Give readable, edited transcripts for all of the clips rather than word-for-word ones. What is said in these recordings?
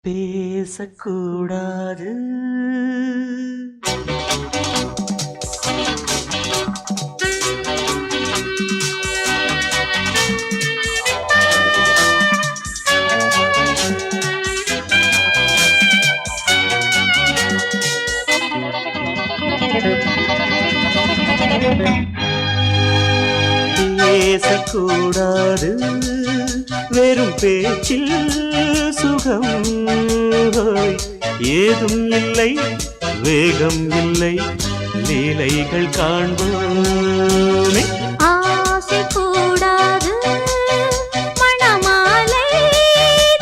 பேசக்கூடாது. பேசக்கூடாது வெறும் பேச்சில் சுகம் ஏதும் இல்லை, வேகம் இல்லை, லீலைகள் காண்போமே. ஆசை கூடாது மணமாலை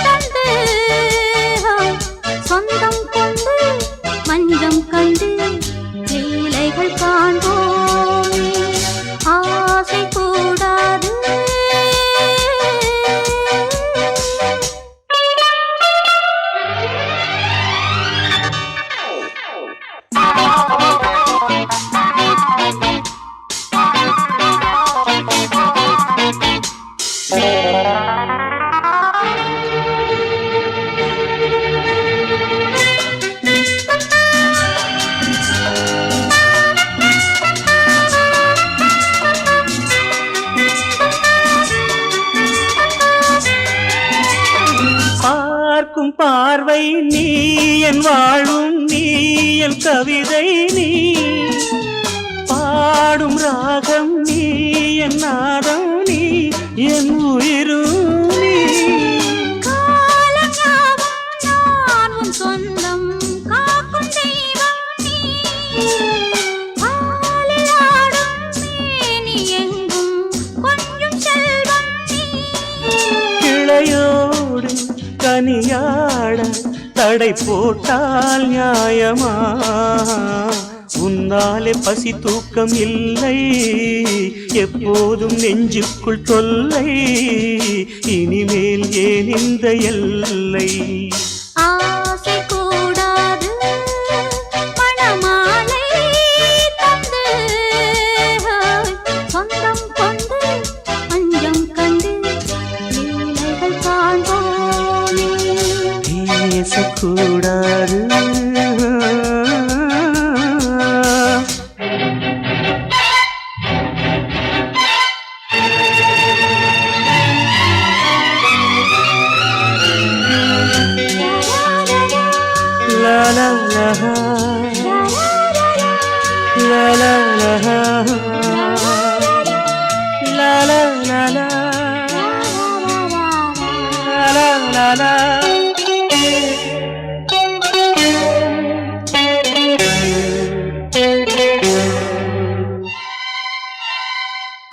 தந்து சொந்தம் கொண்டு மஞ்சம் கண்டு லீலைகள் காண்போமே. ஆசை கூடாது பார்க்கும் பார்வை நீ என் வாழும், நீ என் கவிதை, நீ பாடும் ராகம், நீ என் நாதம், நீ என் உயிரும் நீ. காலங்காவும் சொந்தம் காக்கும் தெய்வம் நீ. பாலிலாடும் மேனி எங்கும் கொஞ்சம் செல்வம் நீ. கிளையோடு கனியாட தடை போட்டால் நியாயமா? உன்னாலே பசி தூக்கம் இல்லை, எப்போதும் நெஞ்சுக்குள் தொல்லை, இனிமேல் ஏன் இந்த எல்லை? ஆசை கூடாது மணமாலை தந்து சொந்தம் கொண்டு மஞ்சம் கண்டு லீலைகள் காண்போமே. பேசக்கூடாது. La la la la la la la la la la la la.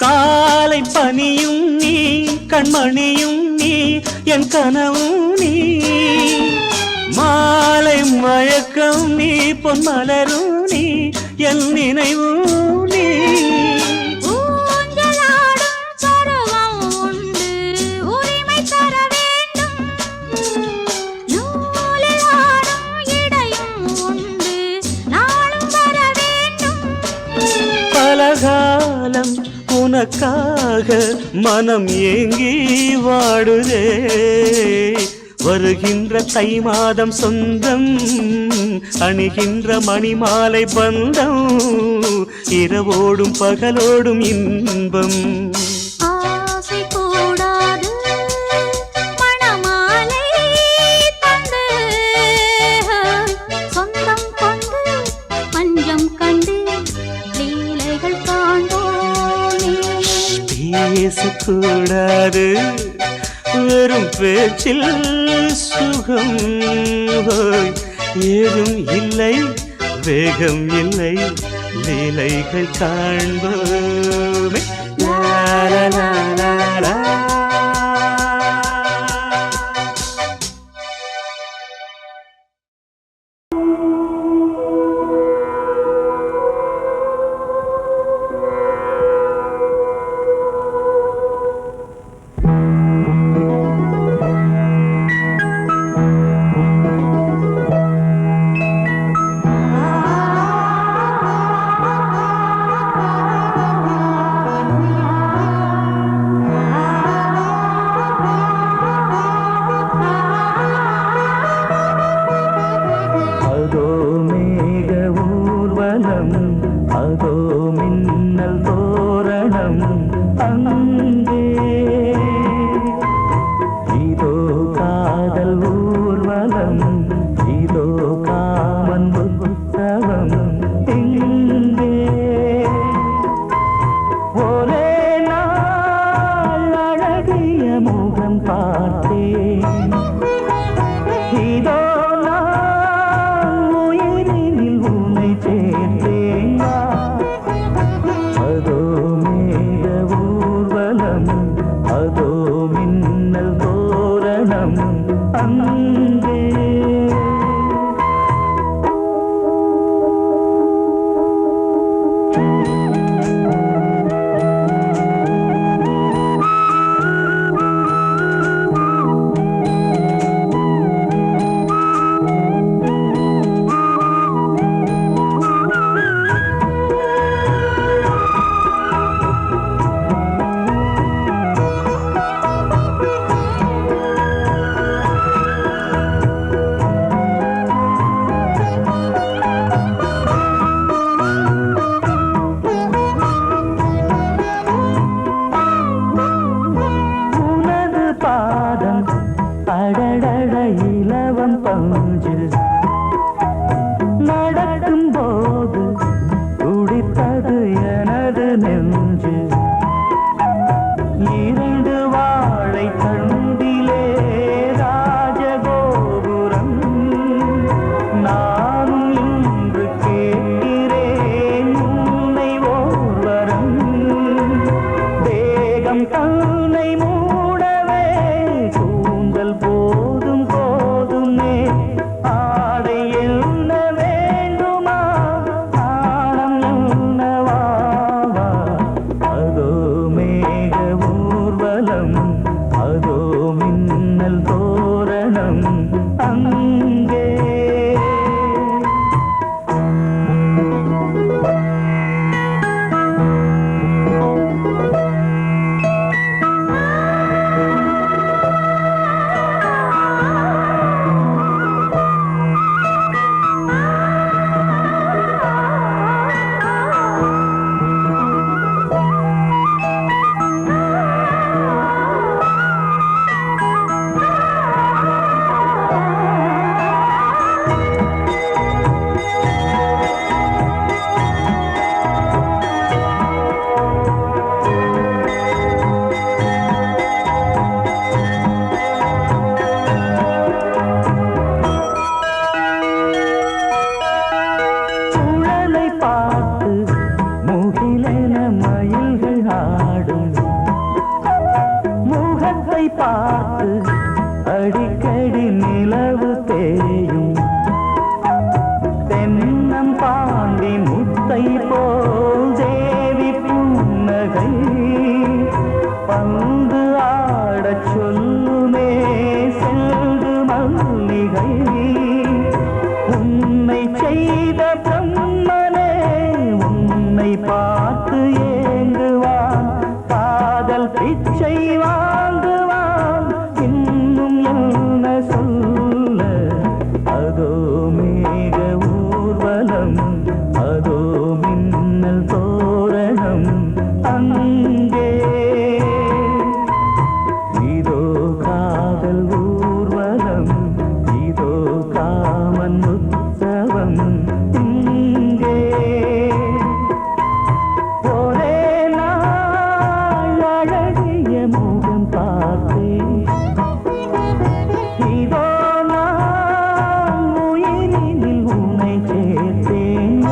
காலை பனியும் நீ, கண்மணியும் நீ, என் கனவும் நீ, மாலை மயக்கம் நீ, பொன்மலரும் நீ, என் நினைவும் நீ. ஊஞ்சலாடும் பருவம் உண்டு, உரிமை தர வேண்டும். நூலில் ஆடும் இடையும் உண்டு, நாளும் வர வேண்டும். பலகாலம் உனக்காக மனம் ஏங்கி வாடுதே, வருகின்ற தை மாதம் சொந்தம், அணிகின்ற மணிமாலை பந்தம், இரவோடும் பகலோடும் இன்பம். ஆசை கூடாது மணமாலை தந்து சொந்தம் கொண்டு மஞ்சம் கண்டு லீலைகள் காண்போமே. பேசக்கூடாது வெறும் பேச்சில் சுகம் ஏதும் இல்லை, வேகம் இல்லை, லீலைகள் காண்போமே. லா லா லா லா லா. ஊர்வலம் அதோ மின்னல் தோரணம் அங்கே இதோ காதல் ஊர்வலம் இதோ காமன் உற்சவம் இங்கே ஒரே நாள் அழகிய முகம் பார்த்தேன் இதோ நான் உயிரினில் உன்னை சேர்த்தேன் அதோ மேக ஊர்வலம் அதோ மின்னல் தோரணம் அங்கே அடடட இலவம் பஞ்சு நடக்கும் போது துடித்தது எனது நெஞ்சு இரண்டு வாழை தண்டிலே ராஜகோபுரம் நானும் இன்று கேட்கிறேன் உன்னை ஓர்வரம் தேகம் தன்னை மூடவே கூந்தல் போதும் போதுமே ஆடை என்ன வேண்டுமா ஆணம் என்னவாவா அதோ மேக ஊர்வலம் அதோ மின்னல் தோரணம் அங்கே பார்த்து அடிக்கடி நிலவு தேயும் தென்னம் பாண்டி முத்தை போல் தேவி புன்னகை பந்து ஆடச் சொல்லுமே செல்து மல்லிகை உன்னை செய்த பிரம்மனே உன்னை பார்த்து ஏங்குவான் காதல் பிச்சை வாங்குவான் இன்னும் என்ன சொல்ல அதோ மேக ஊர்வலம் அதோ மின்னல் தோரணம் அங்கே இதோ காதல் ஊர்வலம் இதோ காமன் உற்சவம் இங்கே ஒரே நாள் அழகிய முகம் பார்த்தேன் இதோ நான் உயிரினில் உன்னை சேர்த்தேன்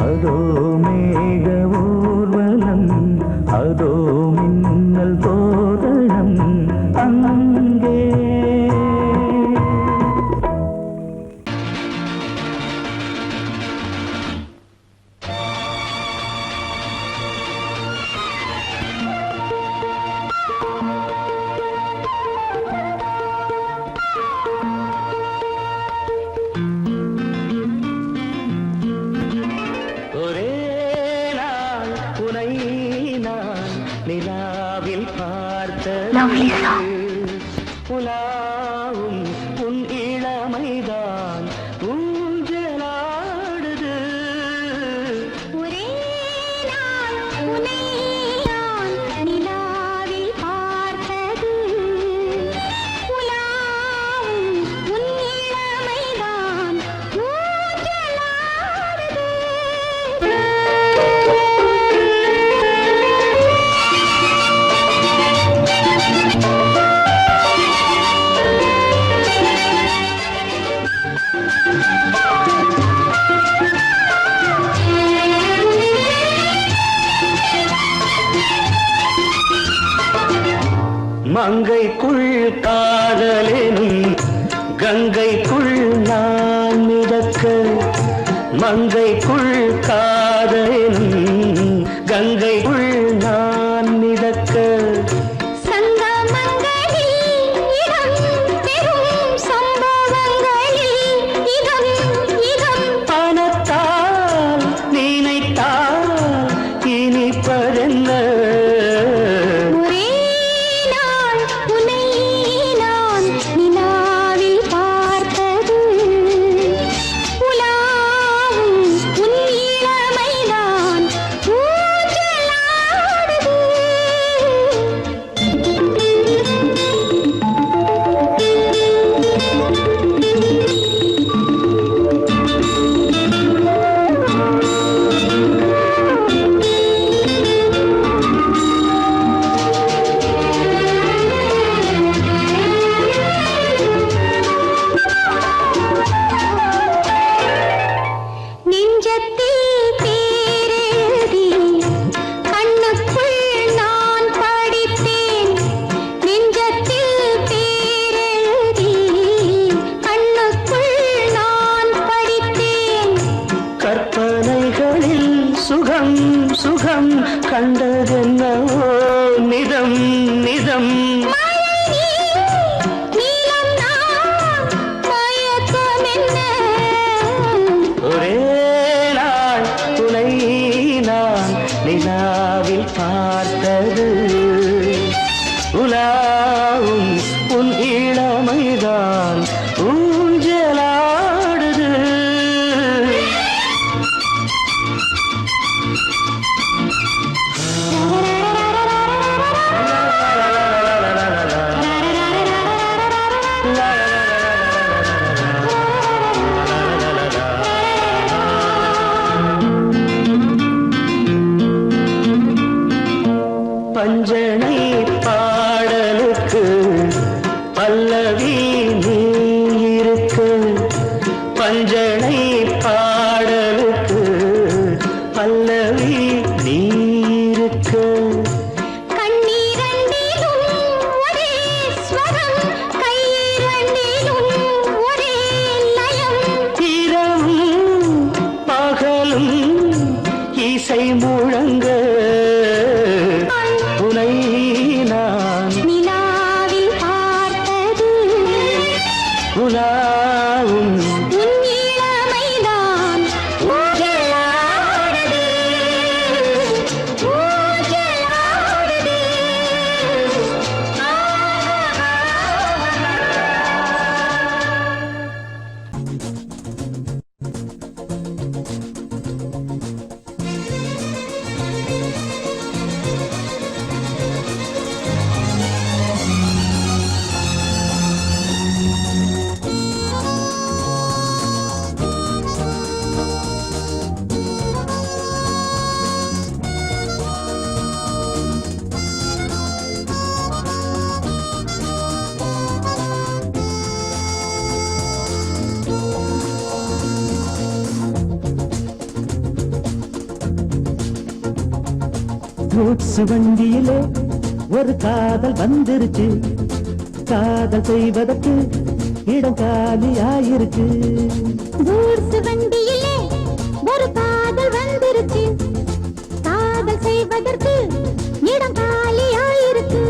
அதோ மேக ஊர்வலம் அதோ மின்னல் தோரணம் அங்கே ஒரே நாள் உனை நான் நிலாவில் பார்த்தது உலாவும் உன் இளமைதான் ஊஞ்சலாடுது மங்கைக்குள் காதலெனும் கங்கைக்குள் நான் மிதக்க மங்கைக்குள் காதலெனும் கங்கைக்குள் நான் மிதக்க பணத்தால் நினைத்தால் இனிப்பதென்ன சுகம் சுகம் கண்டதென்னவோ நிதம் நிதம் ஒரே நாள் துணை நான் நிலாவில் பார்த்தது உலாவும் உன் இளமைதான் ஊஞ்சலாடுது பஞ்சனை பாடலுக்கு பல்லவி நீ இருக்கு பஞ்சனை பாடலுக்கு பல்லவி நீ இருக்கு இரவும் பகலும் இசை முழங்க உனை நான் நிலாவில் பார்த்தது உலாவும் உன் இளமைதான் ஊஞ்சலாடுது ஊஞ்சலாடுது கூட்ஸ் வண்டியிலே ஒரு காதல் வந்துருச்சு காதல் செய்வதற்கு இடம் காலியாயிருக்கு கூட்ஸ் வண்டியிலே ஒரு காதல் வந்துருச்சு காதல் செய்வதற்கு இடம் காலியாயிருக்கு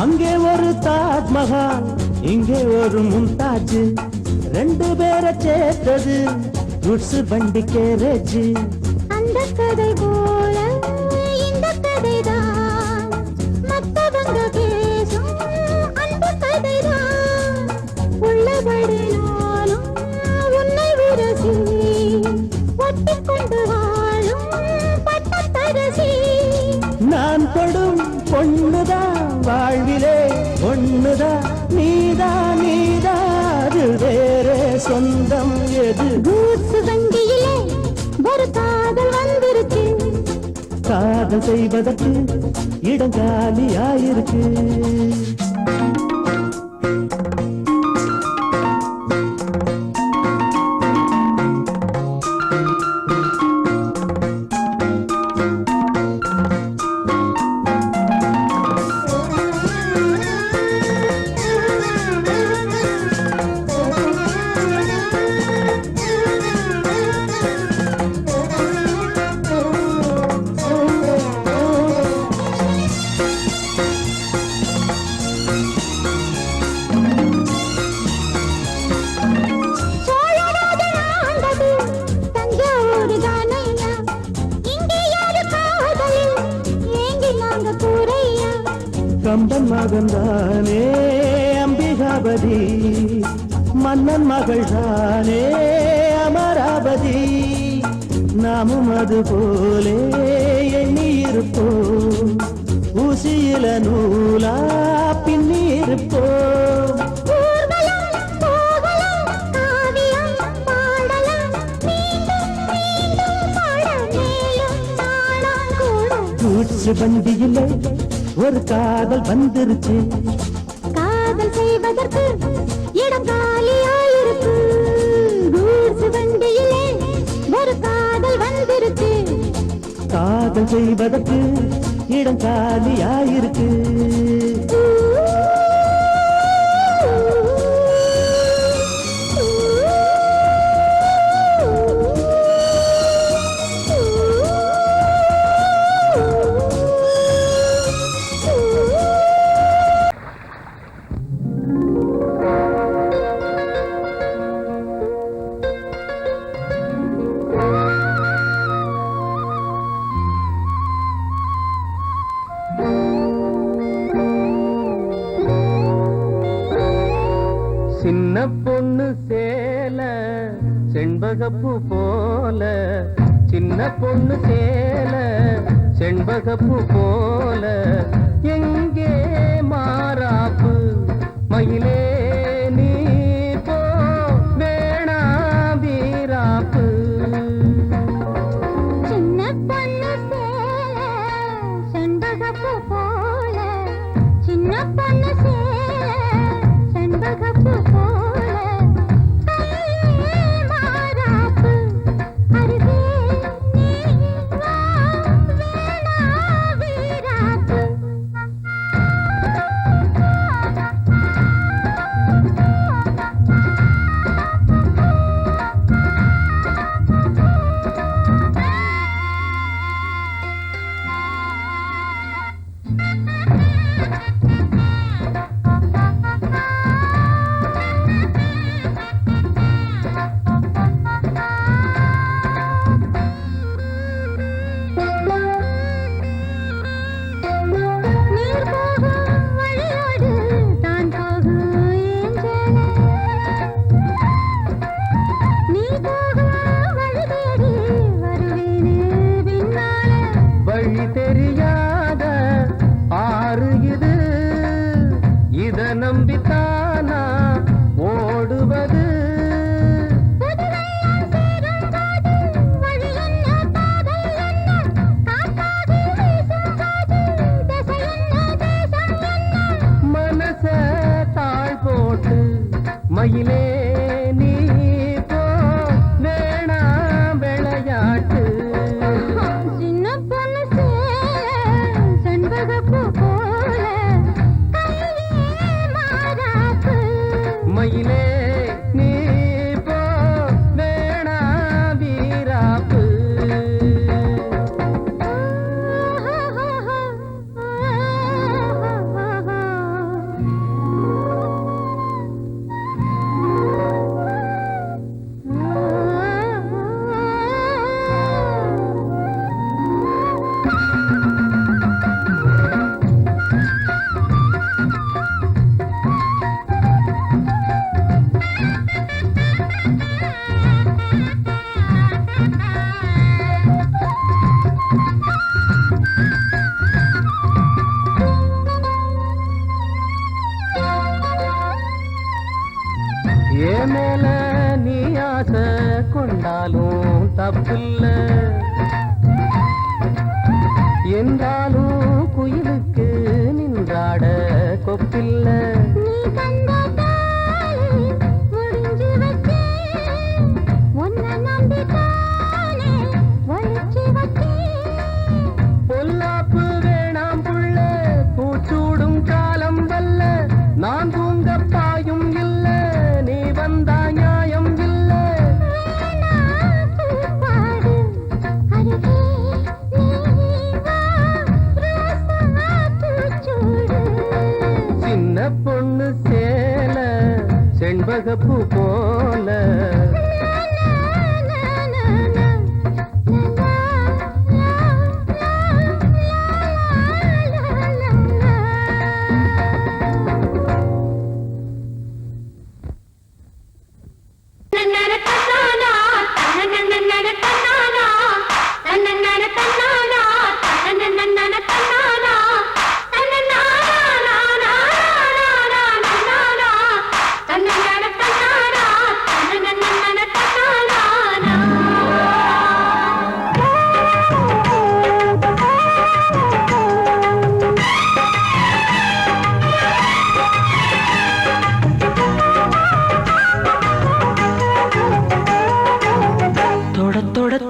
அங்கே ஒரு தாஜ்மஹால் இங்கே ஒரு மும்தாஜ் ரெண்டு பேரை சேர்த்தது குட்ஸ் வண்டி கேரேஜ் அந்த கதை போல இந்த கதைதான் கொண்டு வாழும் பட்டத்தரசி. நான் தொடும் பொண்ணுதான் வாழ்விலே ஒண்ணுதான், நீதான் அது வேறே சொந்தம் எது? கூட்ஸ் வண்டியிலே ஒரு காதல் வந்துருச்சு. காதல் செய்வதற்கு இடம் காலியாயிருக்கு. சோழராஜன் ஆண்டது தஞ்சாவூர் தானையா. இங்கே யாரு காதலில் ஏங்கி நாங்க கூரையா. கம்பன் மகன்தானே அம்பிகாபதி, மன்னன் மகள் தானே அமராவதி. நாமும் அது போலே எண்ணி இருப்போம், ஊசியில நூலா பின்னி இருப்போம். ஊர்வலம் போகலாம், காவியம் பாடலாம், மீண்டும் மீண்டும் பாட மேலும் நாளாம் கூடும். கூட்ஸ் வண்டியிலே ஒரு காதல் வந்துருச்சு. காதல் செய்வதற்கு இடம் காலியாயிருக்கு. கூட்ஸ் வண்டியிலே ஒரு காதல் வந்துருச்சு. காதல் செய்வதற்கு இடம் காலியாயிருக்கு. சின்ன பொண்ணு சேல செண்பகப்பூ போல, சின்ன பொண்ணு சேல செண்பகப்பூ போல, எங்கே மாறாப்பு மயிலே நீ போ வேணா வீராப்பு. சின்ன பொண்ணு சேல செண்பகப்பூ போல, சின்ன பொண்ணு சேல செண்பகப்பூ போல, கையே மாறாப்பு அருகே நீ வா வேணா வீராப்பு. கண்டாலும் தப்பில்ல என்றாலும் குயிலுக்கு நின்றாட கொப்பில்ல நீ கண்ட தாலி முடிஞ்சு வச்சே உன்னை நம்பித்தானே ஒழிச்சு வச்சே பொல்லாப்பு வேணாம் புள்ள பூச்சூடும் காலம் வல்ல நான் தூங்க பாயும் இல்ல நீ வந்தா நியாயம் இல்ல பாடு அருகே நீ வா ரோசா பூச்சூடு சின்ன பொண்ணு சேல செண்பகப்பூ போல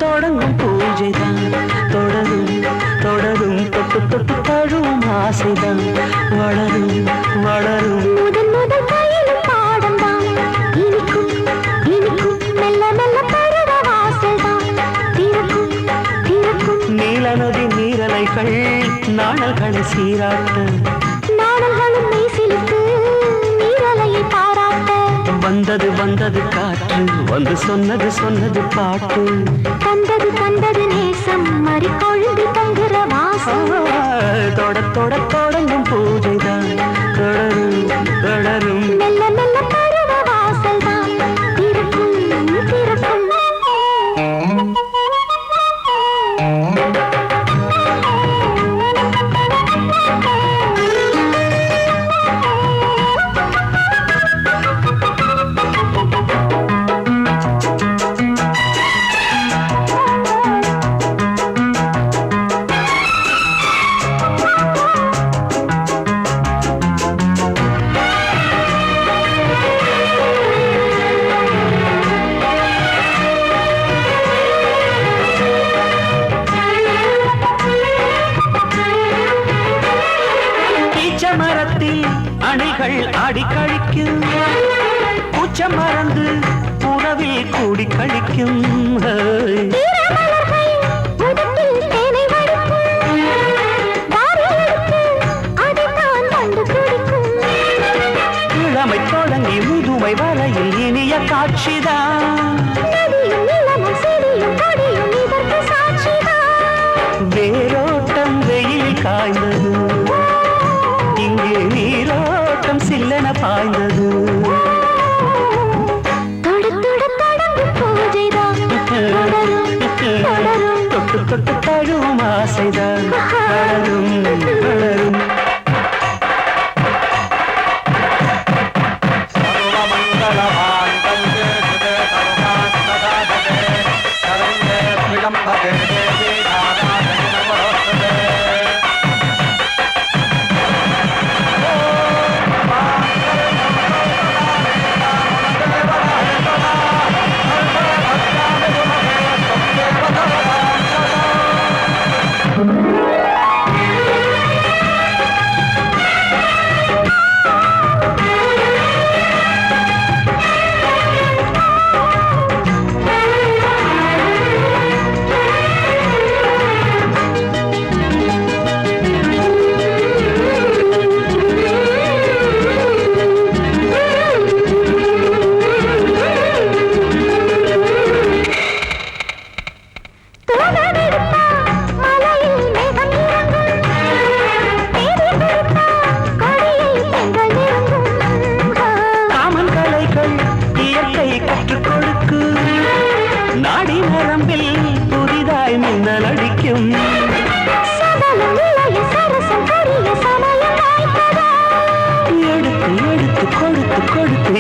தொடங்கும் பூஜைதான் தொடரும் தொடரும் தொட்டு தொட்டு தழுவும் ஆசைதான் வளரும் வளரும் முதன் முதல் பயிலும் பாடம்தான் இனிக்கும் இனிக்கும் மெல்ல மெல்ல பருவ வாசல்தான் திறக்கும் திறக்கும் நீல நதி நீரலைகள் நாணல்களை சீராட்ட நாடல்களும் மெய்சிலித்து நீரலையை பாராட்ட வந்தது வந்தது காற்று வந்து சொன்னது சொன்னது பாட்டு தந்தது தந்தது நேசம் மறி கொழுந்து தங்குற வாசம் தொட தொட தொடங்கும் பூஜைதான் தொடரும் தொடரும் மெல்ல மெல்ல பருவ வாசல்தான் திறக்கும் திறக்கும் மரத்தில் அணைகள் ஆடி கழிக்கும் பூச்சம் மறந்து உறவில் கூடி கழிக்கும் இளமை தொடங்கி முதுமை வரையில் இனிய காட்சிதான் வேரோட்டம் வெயில் காய்ந்தது இங்கே நீரோட்டம் சில்லென பாய்ந்தது தொட்டு தொட்டு தழுவும் ஆசைதான் வளரும் வளரும்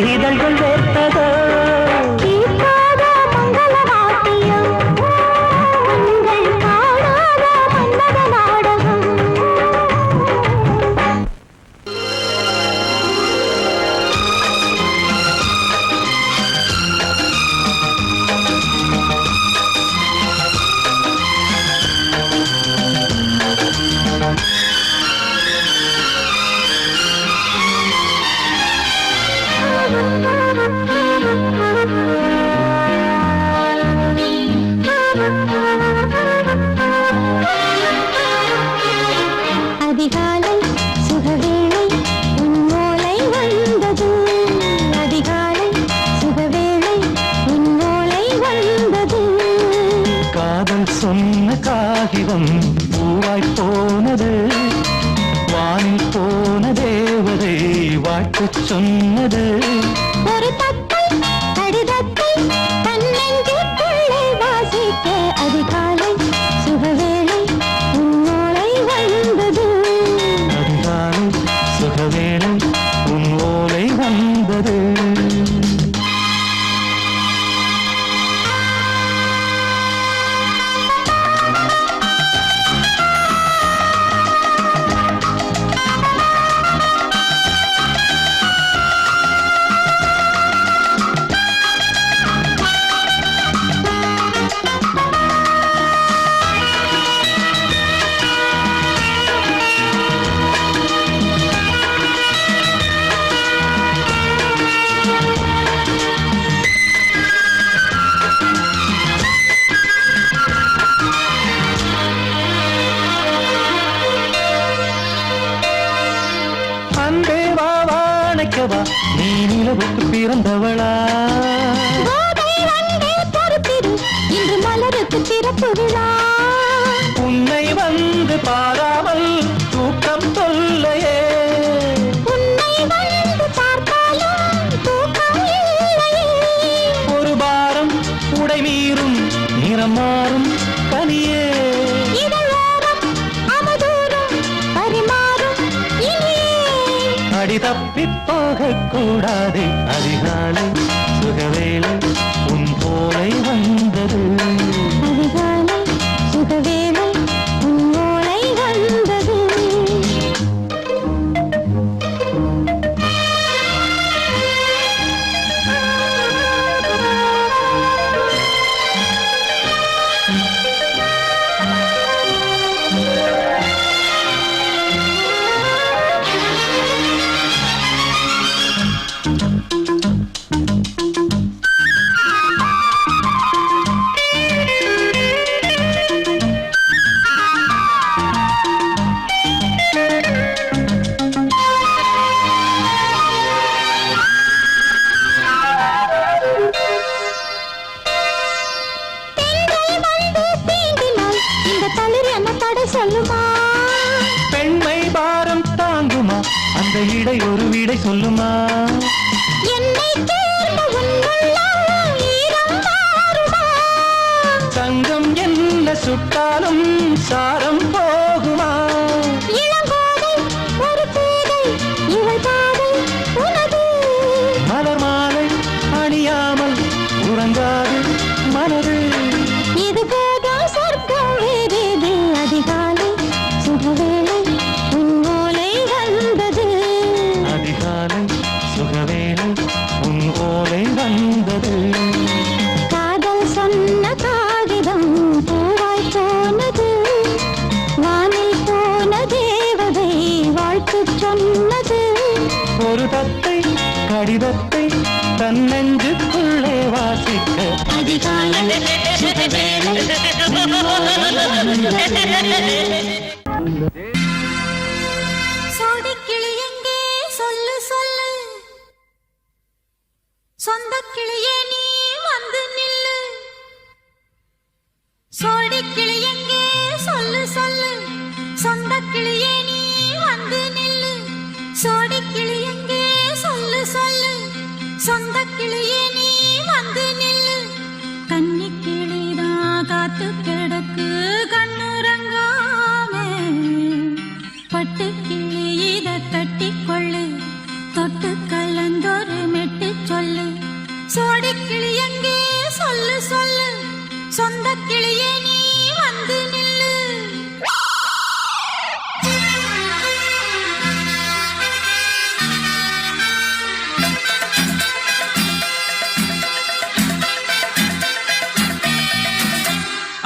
இதழ்கள் வேர்த்ததோ கீழ்காத மங்கள காதல் சொன்ன காகிதம் பூவாய் போனது, வானில் போன தேவதை வாழ்த்து சொன்னது. ஒரு தத்தை கடிதத்தை தன்னெஞ்சுக்குள்ளே வாசிக்க அதிகாலை சுகவேளை உன்னோளை வந்தது. அதிகாலை சுகவேளை உன் ஓலை வந்தது. நீ நிலவுக்கு பிறந்தவளா? இன்று மலருக்கு திறப்பு விழா. உன்னை வந்து பாராமல் தூக்கம் தொல்லையே. உன்னை வந்து பார்த்தாலும் தூக்கம் இல்லையே. ஒரு பாரம் உடை மீறும் நிறம் மாறும் கனியே. அடி தப்பி போகக்கூடாது. அதிகாலை சுகவேளை உன் போலை வந்தது. அதிகாலை சுகவேளை உன் ஓலை வந்தது. பெண்மை பாரம் தாங்குமா? அந்த இடை ஒரு விடை சொல்லுமா? என்னை தேர்ந்த உன்னுள்ளம் ஈரம் மாறுமா? தங்கம் என்ன சுட்டாலும் சாரம் போகுமா? இளங்கோதை ஒரு பேதை இவள் பாதை உனது. மலர் மாலை அணியாமல் உறங்காது மனது. இது போதும் சொர்க்கம் வேறேது. அதிகாலை சுகவேளை உன் ஓலை வந்தது. அதிகாலை சுகவேளை உன் ஓலை வந்தது. காதல் சொன்ன காகிதம் பூவாய் போனது, வானில் போன தேவதை வாழ்த்து சொன்னது. ஒரு தத்தை கடிதத்தை தன்னெஞ்சுக்குள்ளே வாசிக்க அதிகாலை சுகவேளை உன் ஓலை வந்தது. சோடிக்கிளி எங்கே சொல்லு சொல்லு, சொந்த கிளியே நீ வந்து நில்லு. சோடிக்கிளி எங்கே சொல்லு சொல்லு, சொந்த கிளியே நீ வந்து நில்லு. சோடிக்கிளி எங்கே சொல்லு சொல்லு, சொந்த கிளியே நீ வந்து நில்லு. கன்னி கிளிதான் காத்து கிடக்கு கண்ணுறங்காம, பட்டு கிளி இத கட்டிக்கொள்ளு, தொட்டு கலந்தொரு மெட்டு சொல்லு. சோடி கிளி எங்கே சொல்லு சொல்லு, சொந்த கிளியே நீ வந்து நில்லு.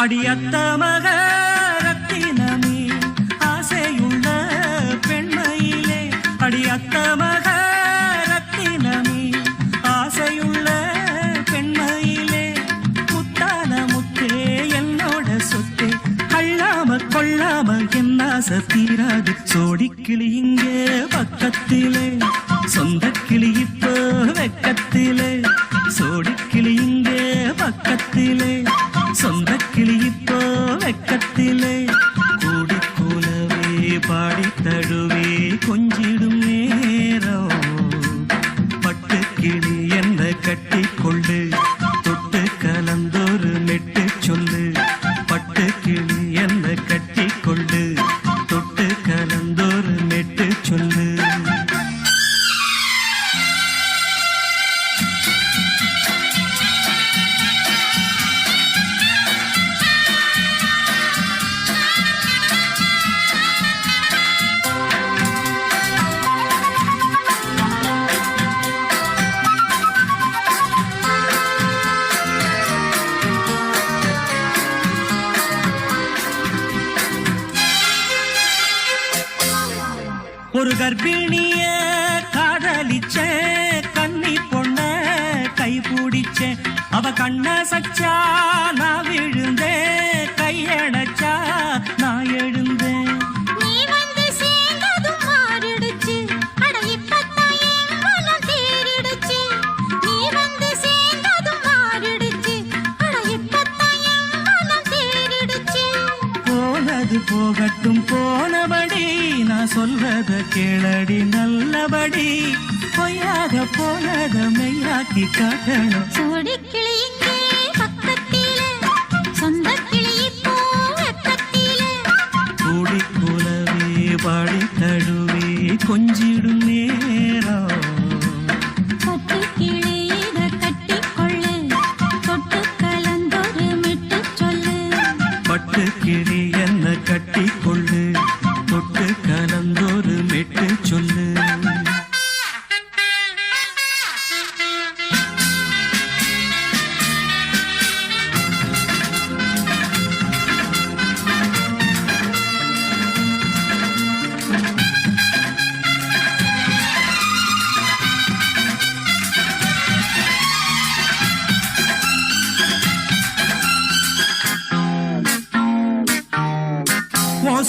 அடியத்த மக ரத்தினமே ஆசையுள்ள பெண்மையிலே. அடியத்த மக ரத்தினமே ஆசையுள்ள பெண்மையிலே. முத்தான முத்தே என்னோட சொத்தே, அள்ளாம கொள்ளாம என்ன தீராது. சோடிக்கிளி இங்கே பக்கத்திலே, சொந்த கிளி இப்போ வெக்கத்திலே. சோடிக்கிளி இங்கே பக்கத்திலே, சொந்த கிளி இப்போ சொல்லு பட்டு கிளி என்ன கட்டி கொள்ளு தொட்டு கலந்தோறு மெட்டு சொல்லு ஒரு கர்ப்பிணிய காதலிச்ச கன்னி பொண்ண கை பிடிச்ச அவ கண்ண சச்சா நான் விழுந்தேன் கையடைச்சா நான் எழுந்தேன் நீ வந்து சேர்ந்ததும் மாறிடுச்சு அட இப்பத்தான் என் மனம் தேறிடுச்சு நீ வந்து சேர்ந்ததும் மாறிடுச்சு அட இப்பத்தான் என் மனம் தேறிடுச்சு போனது போகட்டும் போனபடி நான் சொல்றத கேளடி நல்லபடி பொய்யாக போனத மெய்யாக்கி காட்டணும் சோடி கிளி இங்கே பக்கத்திலே சொந்த கிளி இப்போ வெக்கத்திலே கூடி குலவே பாடி தழுவே கொஞ்சிடும் நேரம் பட்டு கிளி இத கட்டிக்கொள்ளு தொட்டு கலந்தொரு மிட்டு சொல்லு பட்டு கிளி என்ன கட்டி கொள்ளு தொட்டு கலந்தோறு மெட்டு சொல்லு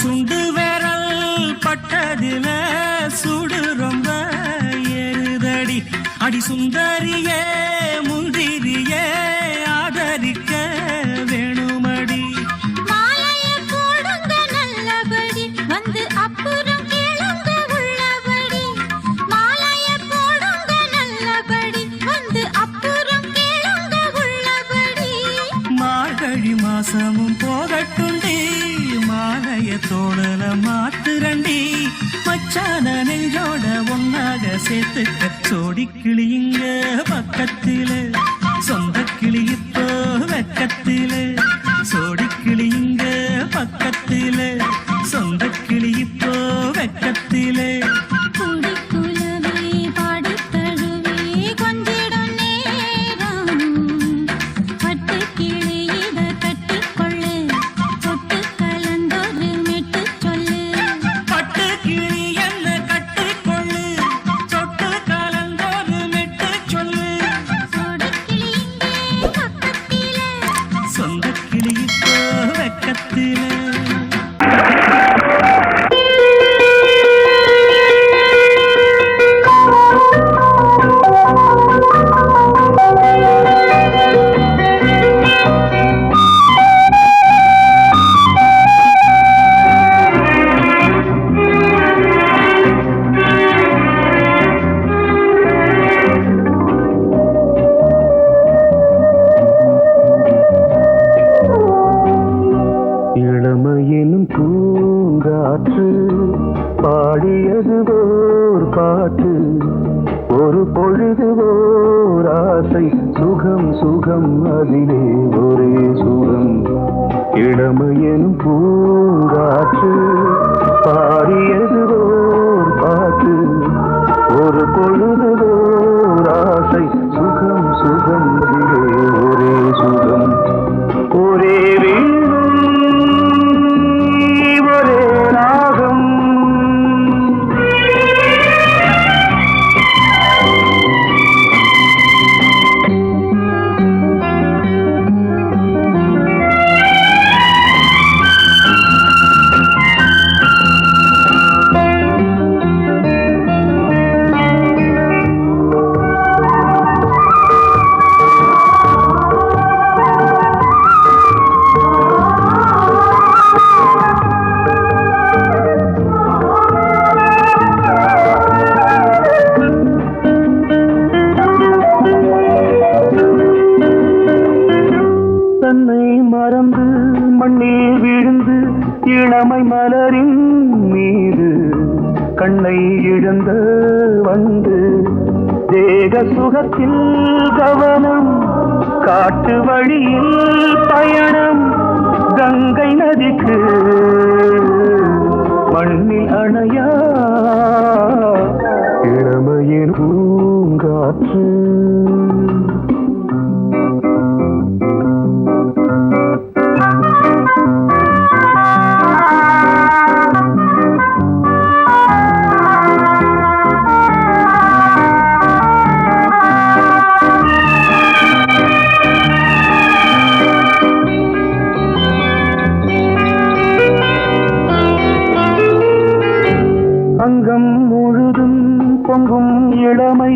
சுண்டு விரல் பட்டதில சுடு ரொம்ப ஏறுதடி அடி சுந்தரியே முந்திரியே ஆதரிக்க வேணுமடி மாலைய போடுங்க நல்லபடி வந்து அப்புறம் கேளுங்க உள்ளபடி மாலைய போடுங்க நல்லபடி வந்து அப்புறம் கேளுங்க உள்ளபடி மார்கழி மாசமும் போகட்டுண்டி மாலைய தோழல மாத்துரண்டி மச்சான நெஞ்சோட ஒன்னாக சேர்த்துக்க சோடி கிளியுங்க பக்கத்தில சொந்த கிளி இப்போ வெக்கத்தில சோடி கிளியுங்க பக்கத்தில சொந்த கிளி இப்போ வெக்கத்தில குடி குலவே பாடி தழுவே கொஞ்சிடும் நேரம் பட்டு கிளி இத கட்டிக்கொள்ளு தொட்டு கலந்தொரு மெட்டு சொல்லு பட்டு கிளி என்ன கட்டி கொள்ளு தொட்டு கலந்தோறு மெட்டு சொல்லு சோடி கிளி இங்கே பக்கத்திலே சொந்த கிளி இப்போ வெக்கத்தில இளமையினும் பூங்காற்று பாடியது ஓர் பாட்டு ஒரு பொழுது ஓர் ஆசை சுகம் சுகம் அதிலே ஒரே சுகம் இளமையினும் பூங்காற்று பாடியது ஓர் பாட்டு ஒரு பொழுது ஓர் ஆசை சுகம் சுகம் அதிலே ஒரே சுகம் ஒரே ஒரே ராகம் மறந்து மண்ணில் விழுந்து இளமை மலரின் மீது கண்ணை இழந்த வந்து தேக சுகத்தில் கவனம் காட்டு வழியில் பயணம் கங்கை நதிக்கு மண்ணில் அணையா இளமையின் பூங்காற்று அங்கம் முழுதும் பொங்கும் இளமை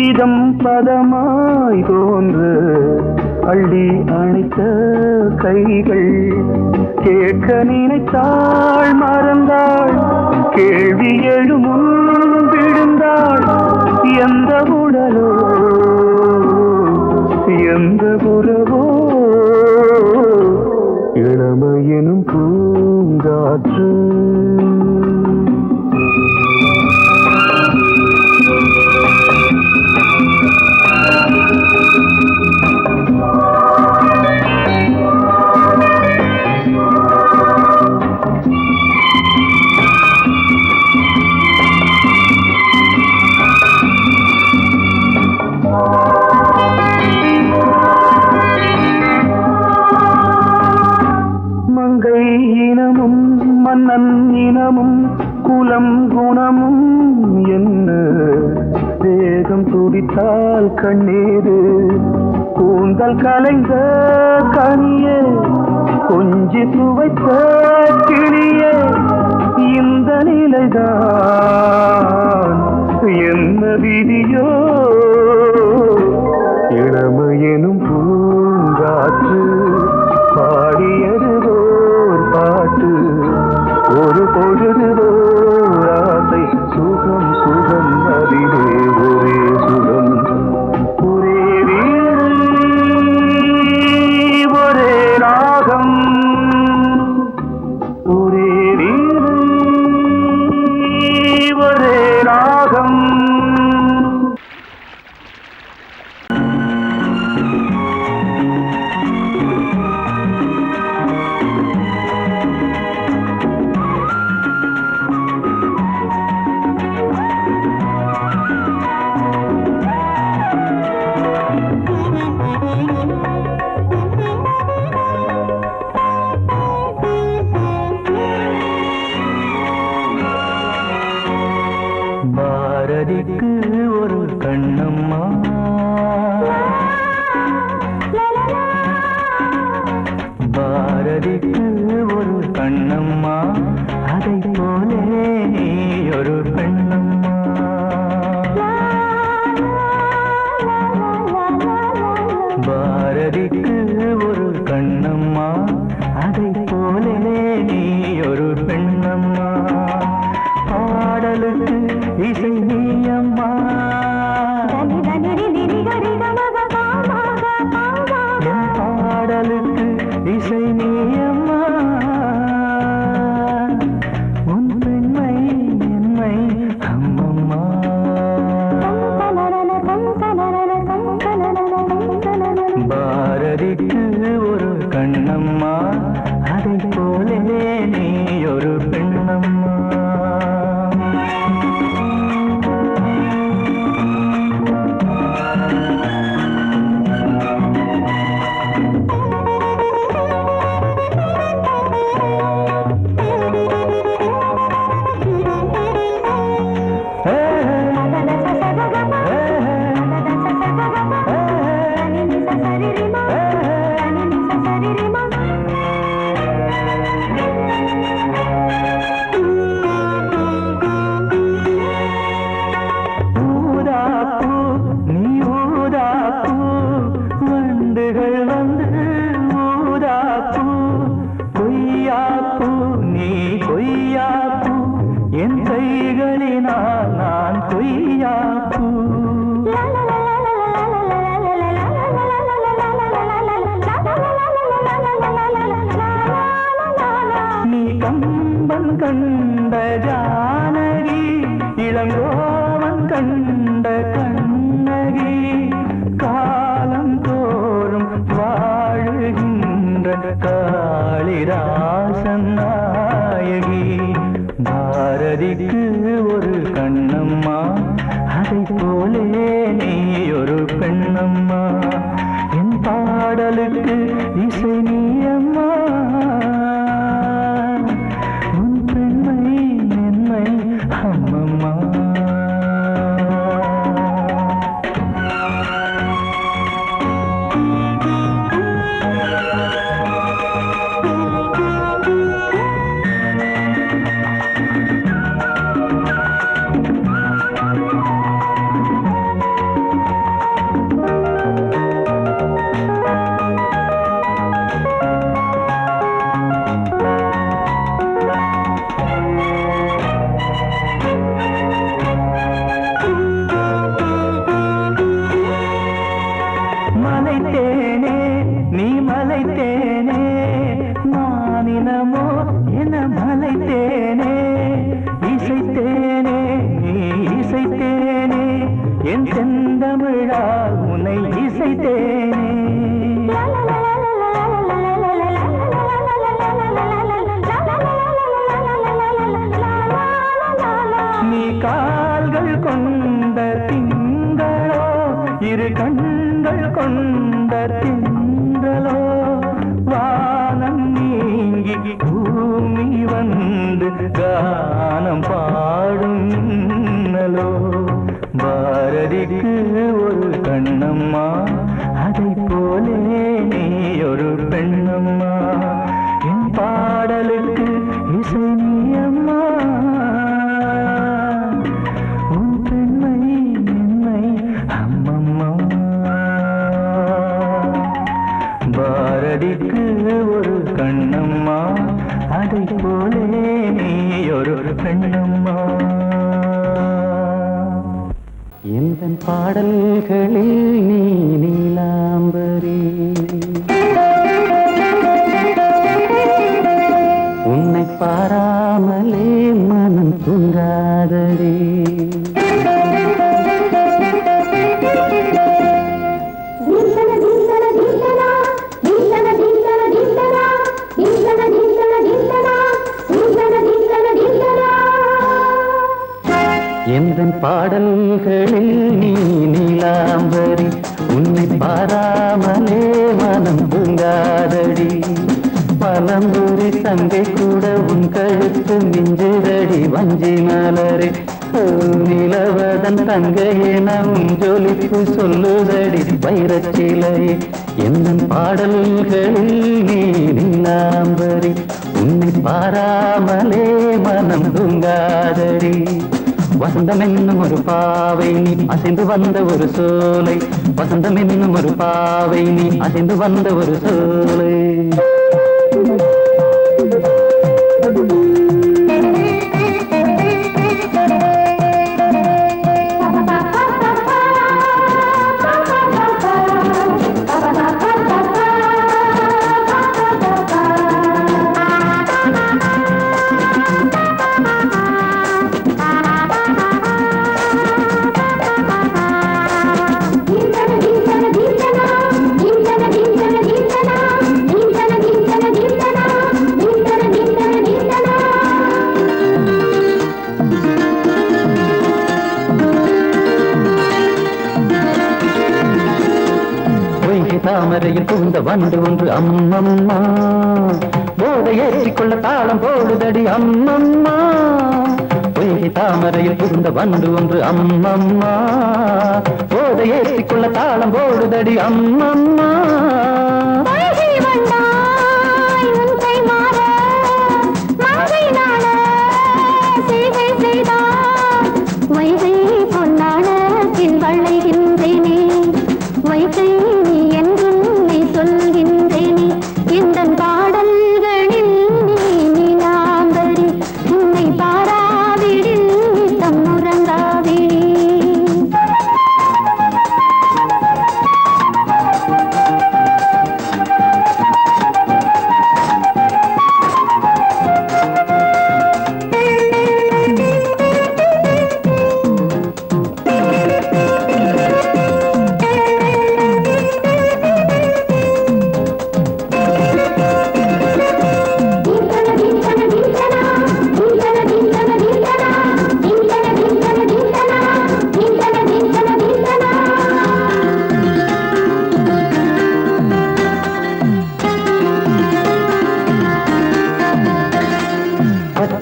இதம் பதமாய் தோன்று அள்ளி அணைத்த கைகள் கேட்க நினைத்தாள் மறந்தாள் கேள்வி எழுமுன் விழுந்தாள் எந்த உடலோ எந்த உறவோ இளமையெனும் பூங்காற்று மங்கை இனமும் மன்னன் இனமும் குலம் குணமும் என்ன வேகம் துடித்தால் கண்ணீரு கூந்தல் கலைந்த கனியே கொஞ்சி துவைத்த கிளியே இந்த நிலைதான் என்ன விதியோ இளமையெனும் பூங்காற்று பாடியதுவோர் பாட்டு ஒரு பொழுதுவோர் ஆசை சுகம் சுகம் அதிலே ஒரே சுகம் ஒரே வீடு ஒரே ராகம் ஒரே வீடு ஒரே ராகம் பாரதிக்கு ஒரு கண்ணம்மா பாரதிக்கு ஒரு கண்ணம்மா அதை போலே நீ ஒரு பெண்ணம்மா பாரதிக்கு ஒரு கண்ணம்மா அதை போலே நீ ஒரு பெண்ணம்மா பாடலுக்கு இசை நீயம்மா பாடலுக்கு இசை நீயம்மா உன் பெண்மை என்னை அம்மம்மா பாரதிக்கு ஒரு கண்ணம்மா அதை போலே நீ ஒரு பெண்ணம்மா ராமன் கண்ட ஜானகி இளங்கோவன் கண்ட கண்ணகி காலம் தோறும் வாழுகின்ற காளிதாசன் நாயகி பாரதிக்கு ஒரு கண்ணம்மா அதை போலே நீ ஒரு பெண்ணம்மா என் பாடலுக்கு இசை நீ அம்மா உன் பெண்மை மென்மை அம்மம்மா மலைத்தேனே நீ மலைத்தேனே மானினமோ என மலைத்தேனே இசைத்தேனே நீ இசைத்தேனே என் செந்தமிழால் உன்னை இசைத்தேனே நீ கால்கள் கொண்ட திங்களோ இரு கண்கள் கொண்ட திங்களோ வானம் நீங்கி பூமி வந்து கானம் பாடும் மின்னலோ பாரதிக்கு ஒரு கண்ணம்மா அதை போலே நீ ஒரு பெண்ணம்மா என் பாடலுக்கு இசை நீ அம்மா உன் பெண்மை மென்மை அம்மம்மா பாரதிக்கு ஒரு கண்ணம்மா அதை போலே நீ ஒரு பெண்ணம்மா எந்த பாடல்களில் நீ நீலாம்பரி உன்னை பாராமலே மனம் தூங்காதடி எந்தன் பாடல்களில் நீ நீலாம்பரி உன்னை பாராமலே மனம் தூங்காதடி பலம்புரி தங்கை கூட உன் கழுத்து மிஞ்சுதடி வஞ்சி மலரே நிலவதன் தங்கையென உன் ஜொலிப்பு சொல்லுதடி வைரச்சிலையே எந்தன் பாடல்களில் நீ நீலாம்பரி உன்னை பாராமலே மனம் தூங்காதடி வசந்தம் என்னும் ஒரு பாவை நீ அசைந்து வந்த ஒரு சோலை வசந்தம் என்னும் ஒரு பாவை நீ அசைந்து வந்த ஒரு சோலை தாமரையில் புகுந்த வண்டு ஒன்று அம்மம்மா போதை ஏற்றிக்கொள்ள தாளம் போடுதடி அம்மம்மா பொய்கை தாமரையில் புகுந்த வண்டு ஒன்று அம்மம்மா போதை ஏற்றிக்கொள்ள தாளம் போடுதடி அம்மம்மா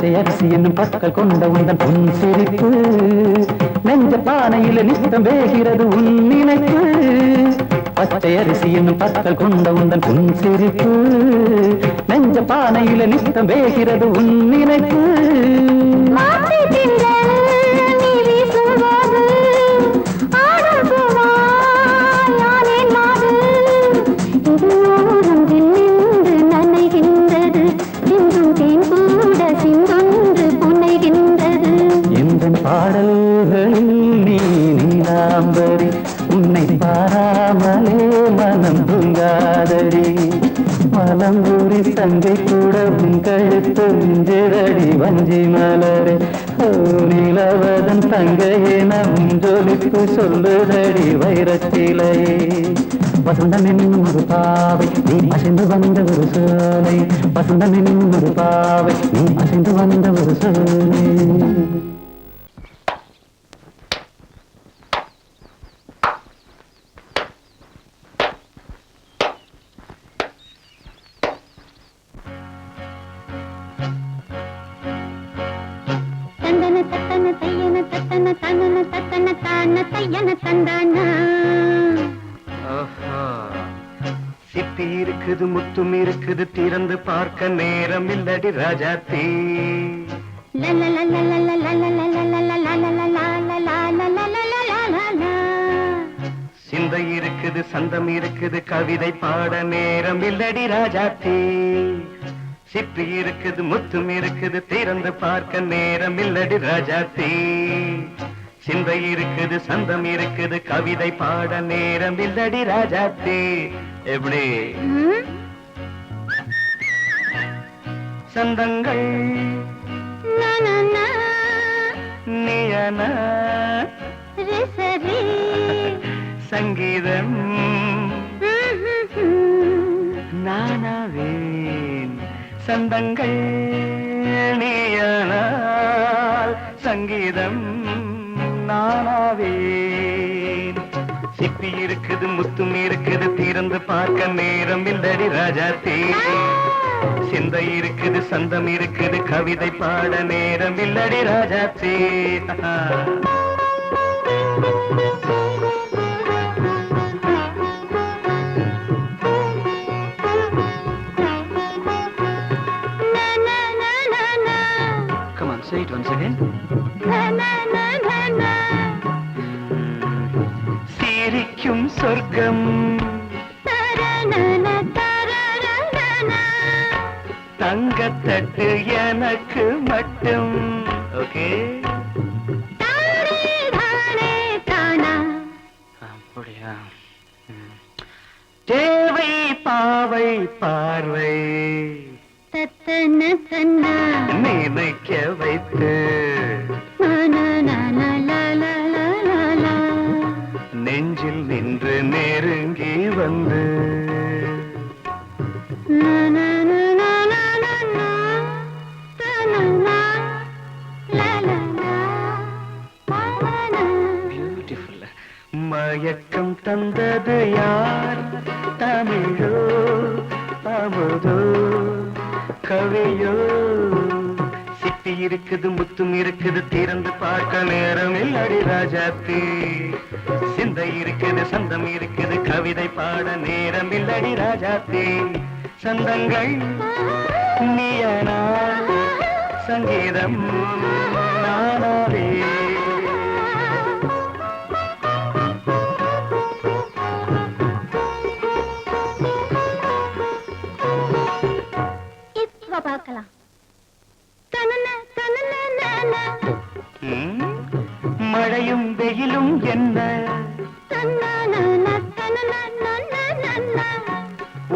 பச்சை அரிசி என்னும் பற்கள் கொண்ட உந்தன் பொன் சிரிப்பு நெஞ்ச பானையில நித்தம் வேகிறது உன் நினைப்பு பச்சை அரிசி என்னும் பற்கள் கொண்ட உந்தன் பொன் சிரிப்பு நெஞ்ச பானையில நித்தம் வேகிறது உன் நினைப்பு பாடல்களில் நீ நீலாம்பரி உன்னை பாராமலே மனம் தூங்காதடி மலம்பூரி தங்கை கூட உன் கழுத்து மிஞ்சிரடி வஞ்சி மலரே நிலவதன் தங்கையே நம் ஜொலிப்பு சொல்லுதடி வைரத்திலையே வசந்தம் என்னும் ஒரு பாவை நீ அசைந்து வந்த ஒரு சோலை வசந்தம் என்னும் ஒரு பாவை நீ அசைந்து வந்த ஒரு சோலை சிப்பி இருக்குது முத்தும் இருக்குது திறந்து பார்க்க நேரம் இல்லடி ராஜாத்தி சிந்தை இருக்குது சந்தம் இருக்குது கவிதை பாட நேரம் இல்லடி ராஜாத்தி சிப்பி இருக்குது முத்தும் இருக்குது திறந்து பார்க்க நேரம் இல்லடி ராஜாத்தி சிந்தை இருக்குது சந்தம் இருக்குது கவிதை பாட நேரம் இல்லடி ராஜாத்தி எப்படி சந்தங்கள் நீயன சங்கீதம் நானாவேன் சந்தங்கள் நீயனால் சங்கீதம் நானாவேன் சிப்பி இருக்குது முத்தும் இருக்குது திறந்து பார்க்க நேரம் இல்லடி ராஜாத்தே சிந்தை இருக்குது சந்தம் இருக்குது கவிதை பாட நேரம் இல்லடி ராஜாத்தே Come on, say it once again. சிரிக்கும் சொர்க்கம் தங்கத்தட்டு எனக்கு மட்டும் ஓகே அப்படியா தேவை பாவை பார்வை நினைக்க வைத்து நெஞ்சில் நின்று நெருங்கி வந்து பியூட்டிஃபுல் மயக்கம் தந்தது யார் தமிழோ அமுதோ கவியோ சிப்பி இருக்குது முத்தும் இருக்குது திறந்து பார்க்க நேரம் இல்லடி ராஜாத்தி சிந்தை இருக்குது சந்தம் இருக்குது கவிதை பாட நேரம் இல்லடி ராஜாத்தி சந்தங்கள் நீயனா சங்கீதம் நானாவே பார்க்கலாம் மழையும் வெயிலும் என்ன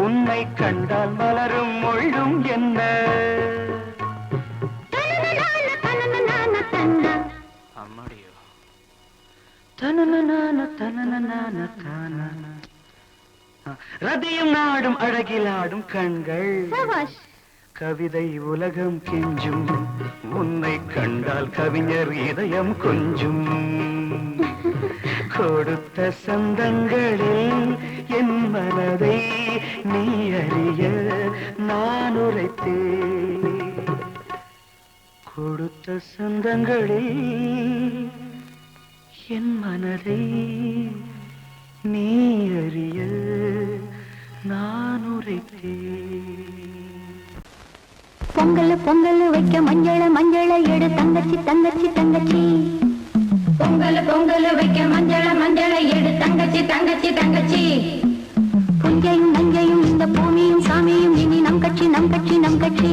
உன்னை கண்டால் மலரும் மொழியும் என்ன அம்மாடியோ ரதியும் நாடும் அழகிலாடும் கண்கள் கவிதை உலகம் கெஞ்சும் உன்னை கண்டால் கவிஞர் இதயம் கொஞ்சும் கொடுத்த சந்தங்களில் என் மனதை நீ அறிய நான் உரைத்தேன் கொடுத்த சொந்தங்களில் என் மனதை நீ அறிய நான் உரைத்தேன். பொங்கல் பொங்கல் வைக்க மஞ்சள மஞ்சள எடு தங்கச்சி தங்கச்சி தங்கச்சி. பொங்கல் பொங்கல் வைக்க மஞ்சள மஞ்சள எடு தங்கச்சி தங்கச்சி தங்கச்சி. புஞ்சையும் நஞ்சையும் இந்த பூமியும் சாமியும் இனி நம் கட்சி நம் கட்சி நம் கட்சி.